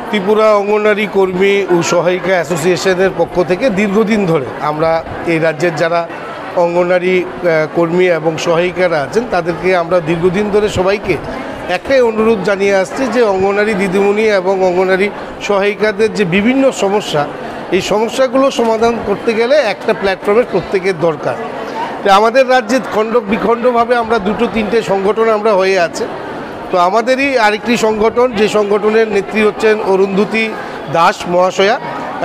ত্রিপুরা অঙ্গনওয়াড়ি কর্মী ও সহায়িকা অ্যাসোসিয়েশনের পক্ষ থেকে দীর্ঘদিন ধরে আমরা এই রাজ্যের যারা অঙ্গনওয়াড়ি কর্মী এবং সহায়িকারা আছেন তাদেরকে আমরা দীর্ঘদিন ধরে সবাইকে একটাই অনুরোধ জানিয়ে আসছি যে অঙ্গনওয়াড়ি দিদিমণি এবং অঙ্গনওয়াড়ি সহায়িকাদের যে বিভিন্ন সমস্যা, এই সমস্যাগুলো সমাধান করতে গেলে একটা প্ল্যাটফর্মের প্রত্যেকের দরকার। আমাদের রাজ্যে খণ্ড বিখণ্ডভাবে আমরা দুটো তিনটে সংগঠন আমরা হয়ে আছে। তো আমাদেরই আরেকটি সংগঠন, যে সংগঠনের নেত্রী হচ্ছেন অরুন্ধতী দাস মহাশয়া,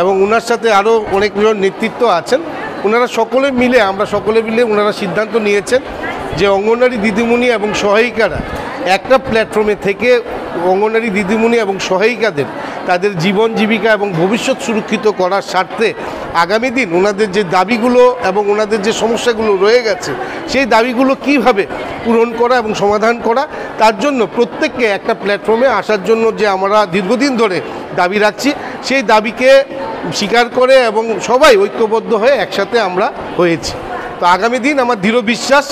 এবং ওনার সাথে আরও অনেকজন নেতৃত্ব আছেন। ওনারা সকলে মিলে ওনারা সিদ্ধান্ত নিয়েছেন যে অঙ্গনওয়াড়ি দিদিমণি এবং সহায়িকারা একটা প্ল্যাটফর্মে থেকে অঙ্গনওয়াড়ি দিদিমণি এবং সহায়িকাদের তাদের জীবন জীবিকা এবং ভবিষ্যৎ সুরক্ষিত করার স্বার্থে আগামী দিন ওনাদের যে দাবিগুলো এবং ওনাদের যে সমস্যাগুলো রয়ে গেছে সেই দাবিগুলো কিভাবে পূরণ করা এবং সমাধান করা, তার জন্য প্রত্যেককে একটা প্ল্যাটফর্মে আসার জন্য যে আমরা দীর্ঘদিন ধরে দাবি রাখছি, সেই দাবিকে স্বীকার করে এবং সবাই ঐক্যবদ্ধ হয়ে একসাথে আমরা হয়েছি। তো আগামী দিন আমার দৃঢ় বিশ্বাস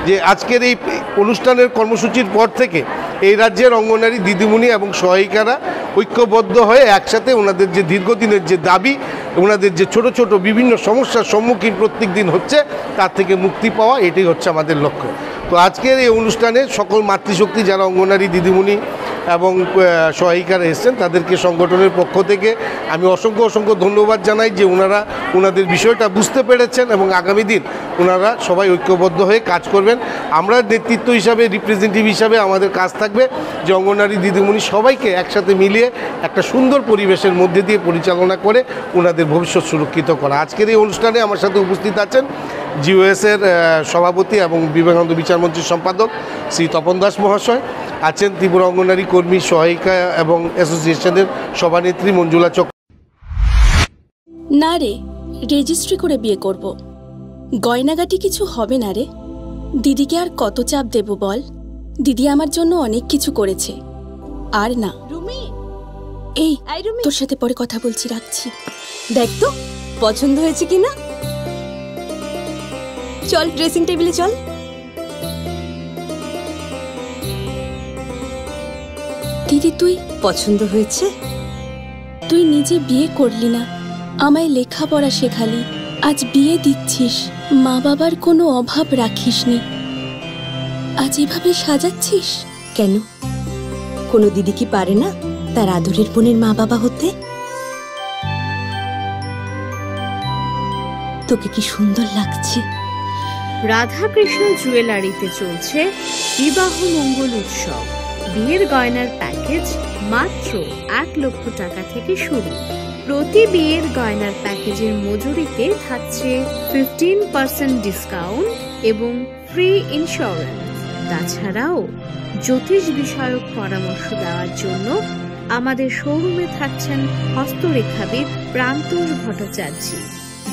যে আজকের এই অনুষ্ঠানের কর্মসূচির পর থেকে এই রাজ্যের অঙ্গনওয়াড়ি দিদিমণি এবং সহায়িকারা ঐক্যবদ্ধ হয়ে একসাথে ওনাদের যে দীর্ঘদিনের যে দাবি, ওনাদের যে ছোট ছোট বিভিন্ন সমস্যার সম্মুখীন প্রত্যেক দিন হচ্ছে তার থেকে মুক্তি পাওয়া, এটাই হচ্ছে আমাদের লক্ষ্য। তো আজকের এই অনুষ্ঠানে সকল মাতৃশক্তি যারা অঙ্গনওয়াড়ি দিদিমণি এবং সহায়িকারা এসেছেন তাদেরকে সংগঠনের পক্ষ থেকে আমি অসংখ্য ধন্যবাদ জানাই যে ওনাদের বিষয়টা বুঝতে পেরেছেন এবং আগামী দিন ওনারা সবাই ঐক্যবদ্ধ হয়ে কাজ করবেন। আমরা নেতৃত্ব হিসাবে, রিপ্রেজেন্টেটিভ হিসাবে আমাদের কাজ থাকবে যে অঙ্গনওয়াড়ি দিদিমণি সবাইকে একসাথে মিলিয়ে একটা সুন্দর পরিবেশের মধ্যে দিয়ে পরিচালনা করে ওনাদের ভবিষ্যৎ সুরক্ষিত করা। আজকের এই অনুষ্ঠানে আমার সাথে উপস্থিত আছেন জিওএসের সভাপতি এবং বিবেকানন্দ বিচারমঞ্চের সম্পাদক শ্রী তপন দাস মহাশয়, আছেন ত্রিপুরা অঙ্গনওয়াড়ি কর্মী সহায়িকা এবং অ্যাসোসিয়েশনের সভানেত্রী মঞ্জুলা চক্র। না রে, রেজিস্ট্রি করে বিয়ে করব। গয়নাগাটি কিছু হবে না রে। দিদিকে আর কত চাপ দেব বল? দিদি আমার জন্য অনেক কিছু করেছে। আর না। এই তোর সাথে পরে কথা বলছি, রাখছি। দেখ তো পছন্দ হয়েছে কিনা। চল ড্রেসিং টেবিলে চল। দিদি তুই পছন্দ হয়েছে? তুই নিজে বিয়ে করলি না, আমায় লেখাপড়া শেখালি, আজ বিয়ে দিচ্ছিস, মা বাবার কোনো অভাব রাখিসনি, আজ এভাবে সাজাচ্ছিস কেন? কোনো দিদি কি পারে না তার আদরের বোনের মা বাবা হতে? তোকে কি সুন্দর লাগছে। রাধাকৃষ্ণ জুয়েলারিতে চলছে বিবাহ মঙ্গল উৎসব। বিয়ের গয়নার প্যাকেজ মাত্র 1 লক্ষ টাকা থেকে শুরু। প্রতি বিয়ের গয়নার প্যাকেজের মজুরিতে থাকছে 15% ডিসকাউন্ট এবং ফ্রি ইন্স্যুরেন্স। তাছাড়াও জ্যোতিষ বিষয়ক পরামর্শ দেওয়ার জন্য আমাদের শোরুমে থাকছেন হস্তরেখাবিদ প্রান্তোষ ভট্টাচার্য,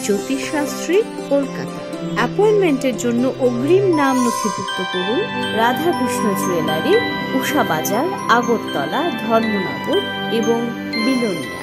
জ্যোতিষশাস্ত্রী, কলকাতা। অ্যাপয়েন্টমেন্টের জন্য অগ্রিম নাম নথিভুক্ত করুন রাধাকৃষ্ণ জুয়েলারি, উষা বাজার, আগরতলা, ধর্মনগর এবং বিলোনিয়া।